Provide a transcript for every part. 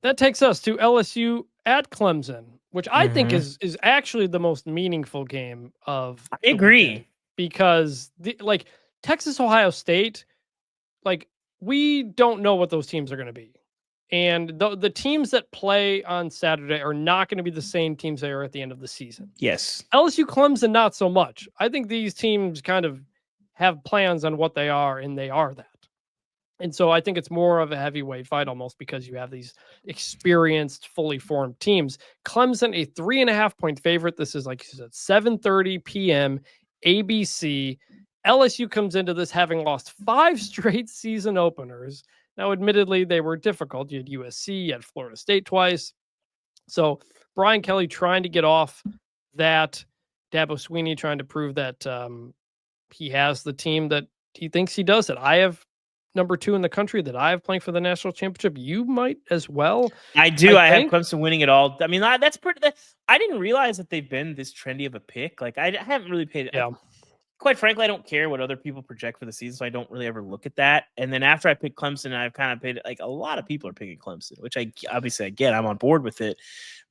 that takes us to LSU at Clemson, which I think Mm-hmm. is actually the most meaningful game of I the weekend agree. because like Texas Ohio State, like we don't know what those teams are going to be. And the teams that play on Saturday are not going to be the same teams they are at the end of the season. Yes. LSU Clemson, not so much. I think these teams kind of have plans on what they are, and they are that. And so I think it's more of a heavyweight fight almost because you have these experienced, fully formed teams. Clemson, a 3.5 point favorite. This is like you said, 7:30 p.m. ABC. LSU comes into this having lost 5 straight season openers. Now, admittedly, they were difficult. You had USC, you had Florida State twice. So Brian Kelly trying to get off that. Dabo Swinney trying to prove that he has the team that he thinks he does. That I have number 2 in the country. That I have playing for the national championship. You might as well. I do. I I have think. Clemson winning it all. I mean, that's pretty. I didn't realize that they've been this trendy of a pick. Like, I haven't really paid. Yeah. Quite frankly, I don't care what other people project for the season, so I don't really ever look at that. And then after I pick Clemson, I've kind of paid like a lot of people are picking Clemson, which I obviously I get. I'm on board with it,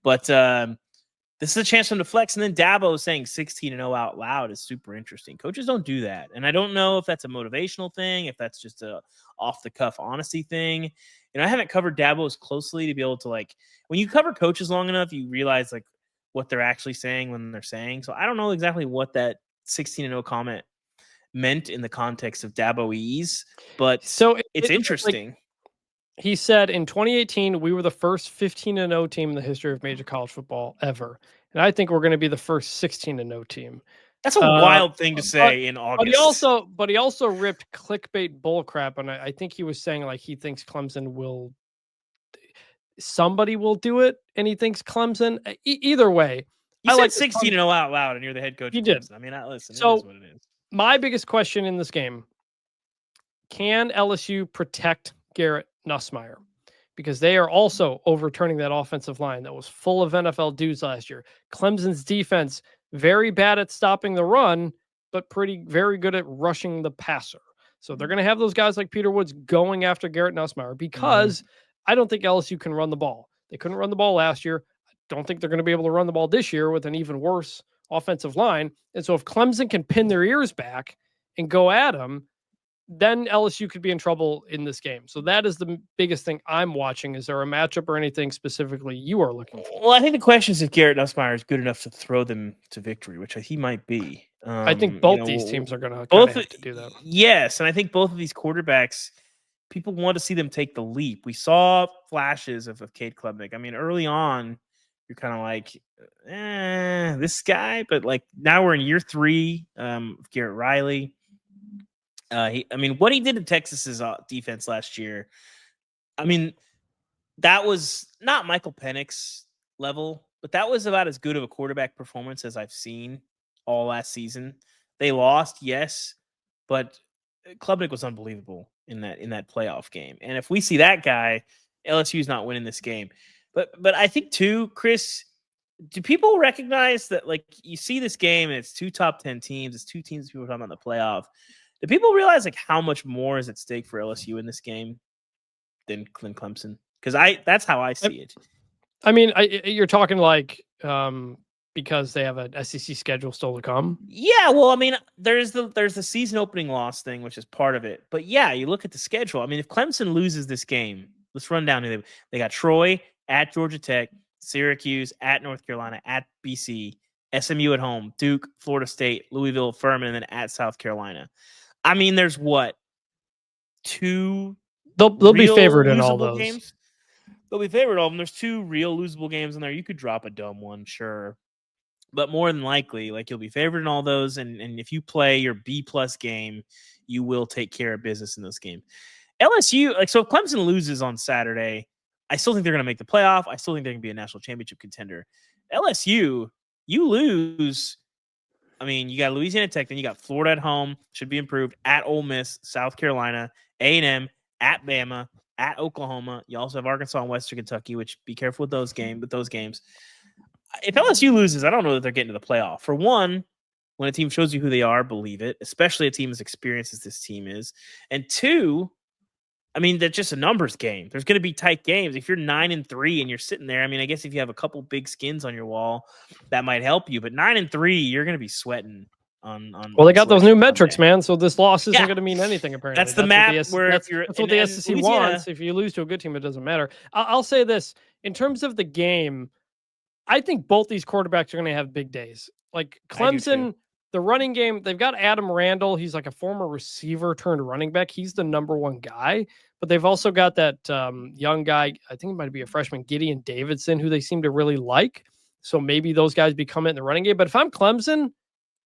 but this is a chance for them to flex. And then Dabo saying 16-0 out loud is super interesting. Coaches don't do that, and I don't know if that's a motivational thing, if that's just a off the cuff honesty thing. You know, I haven't covered Dabo as closely to be able to like when you cover coaches long enough, you realize like what they're actually saying when they're saying. So I don't know exactly what that 16-0 comment meant in the context of Dabo ease, but So it's interesting. Like, he said in 2018 we were the first 15-0 team in the history of major college football ever, and I think we're going to be the first 16-0 team. That's a wild thing to say in August. But he also ripped clickbait bullcrap, and I think he was saying like he thinks Clemson will. Somebody will do it, and he thinks Clemson. Either way, You I said like 16-0 out loud, and you're the head coach of Clemson. I mean, listen, so, it is what it is. My biggest question in this game: can LSU protect Garrett Nussmeier? Because they are also overturning that offensive line that was full of NFL dudes last year. Clemson's defense, very bad at stopping the run, but very good at rushing the passer. So they're going to have those guys like Peter Woods going after Garrett Nussmeier because I don't think LSU can run the ball. They couldn't run the ball last year. I don't think they're going to be able to run the ball this year with an even worse offensive line. And so if Clemson can pin their ears back and go at them, then LSU could be in trouble in this game. So that is the biggest thing I'm watching. Is there a matchup or anything specifically you are looking for? Well, I think the question is if Garrett Nussmeier is good enough to throw them to victory, which he might be. I think both these teams are going to have to do that. Yes, and I think both of these quarterbacks, people want to see them take the leap. We saw flashes of Cade Klubnik. I mean, early on, you're kind of like, this guy, but like now we're in year 3 of Garrett Riley. What he did to Texas's defense last year, I mean, that was not Michael Penix level, but that was about as good of a quarterback performance as I've seen all last season. They lost, yes, but Klubnik was unbelievable in that playoff game. And if we see that guy, LSU's not winning this game. But I think too, Chris, do people recognize that like you see this game and it's 2 top 10 teams, it's 2 teams people are talking about the playoff. Do people realize like how much more is at stake for LSU in this game than Clemson? Because that's how I see it. I mean, you're talking like because they have a SEC schedule still to come. Yeah, well, I mean, there's the season opening loss thing, which is part of it. But yeah, you look at the schedule. I mean, if Clemson loses this game, let's run down. They got Troy at Georgia Tech, Syracuse at North Carolina, at BC, SMU at home, Duke, Florida State, Louisville, Furman, and then at South Carolina. I mean, there's what 2. They'll be favored in all those games. They'll be favored all of them. There's 2 real losable games in there. You could drop a dumb one, sure, but more than likely, like you'll be favored in all those. And if you play your B+ game, you will take care of business in those games. LSU, like so, if Clemson loses on Saturday, I still think they're going to make the playoff. I still think they're going to be a national championship contender. LSU, you lose. I mean, you got Louisiana Tech, then you got Florida at home, should be improved, at Ole Miss, South Carolina, A&M, at Bama, at Oklahoma. You also have Arkansas and Western Kentucky, which be careful with those games. If LSU loses, I don't know that they're getting to the playoff. For one, when a team shows you who they are, believe it, especially a team as experienced as this team is. And 2, I mean, that's just a numbers game. There's going to be tight games. If you're 9-3 and you're sitting there, I mean, I guess if you have a couple big skins on your wall, that might help you. But 9-3, you're going to be sweating on. Well, they got those new Selection metrics, Sunday. man. So this loss isn't Yeah. going to mean anything. Apparently, That's the map where that's, if you're that's what the SEC wants. If you lose to a good team, it doesn't matter. I'll say this in terms of the game. I think both these quarterbacks are going to have big days. Like Clemson, the running game, they've got Adam Randall. He's like a former receiver turned running back. He's the number one guy. But they've also got that young guy, I think it might be a freshman, Gideon Davidson, who they seem to really like. So maybe those guys become it in the running game. But if I'm Clemson,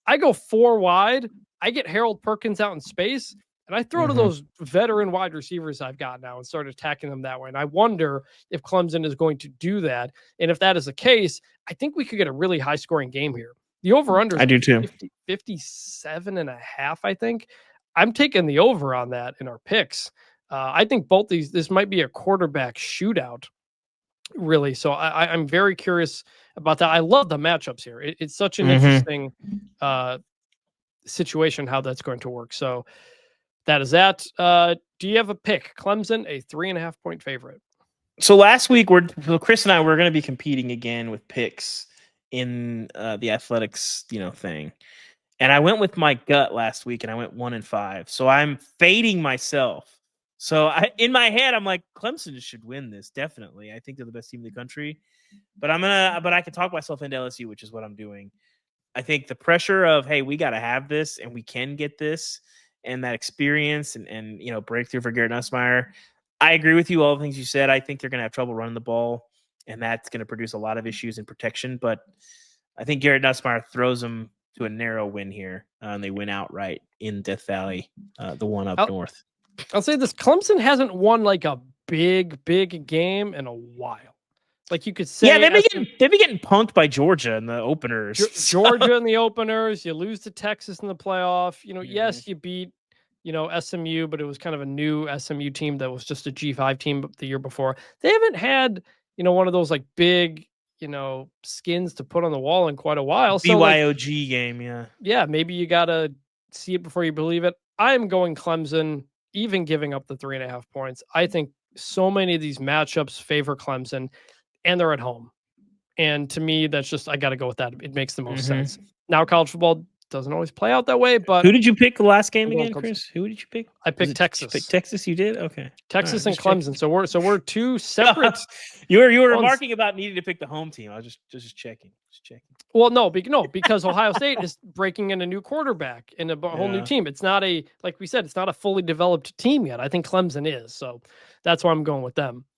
I go 4 wide. I get Harold Perkins out in space, and I throw to those veteran wide receivers I've got now and start attacking them that way. And I wonder if Clemson is going to do that. And if that is the case, I think we could get a really high scoring game here. The over-under I do too. 57.5, I think. I'm taking the over on that in our picks. I think both this might be a quarterback shootout, really. So I'm very curious about that. I love the matchups here. It's such an interesting situation how that's going to work. So that is that. Do you have a pick? Clemson, a 3.5 point favorite. So last week, Chris and I were going to be competing again with picks in the athletics, thing. And I went with my gut last week, and I went 1-5. So I'm fading myself. So in my head, I'm like, Clemson should win this, definitely. I think they're the best team in the country. But I can talk myself into LSU, which is what I'm doing. I think the pressure of, hey, we got to have this, and we can get this, and that experience and breakthrough for Garrett Nussmeier. I agree with you, all the things you said. I think they're going to have trouble running the ball, and that's going to produce a lot of issues in protection. But I think Garrett Nussmeier throws them to a narrow win here, and they win outright in Death Valley, the one up north. I'll say this. Clemson hasn't won like a big game in a while. Like you could say, yeah, they've been getting punked by Georgia in the openers. Georgia in the openers. You lose to Texas in the playoff. Yes, you beat SMU, but it was kind of a new SMU team that was just a G5 team the year before. They haven't had one of those like big skins to put on the wall in quite a while. BYOG game, yeah. Yeah, maybe you gotta see it before you believe it. I am going Clemson, even giving up the 3.5 points. I think so many of these matchups favor Clemson. And they're at home. And to me, that's just, I got to go with that. It makes the most sense. Now, college football doesn't always play out that way, but... Who did you pick the last game again, Chris? Who did you pick? I picked Texas. You picked Texas, you did? Okay. Texas and Clemson. So we're two separate... You were remarking about needing to pick the home team. I was just checking. Well, no, because Ohio State is breaking in a new quarterback and a whole new team. It's not like we said, it's not a fully developed team yet. I think Clemson is. So that's why I'm going with them.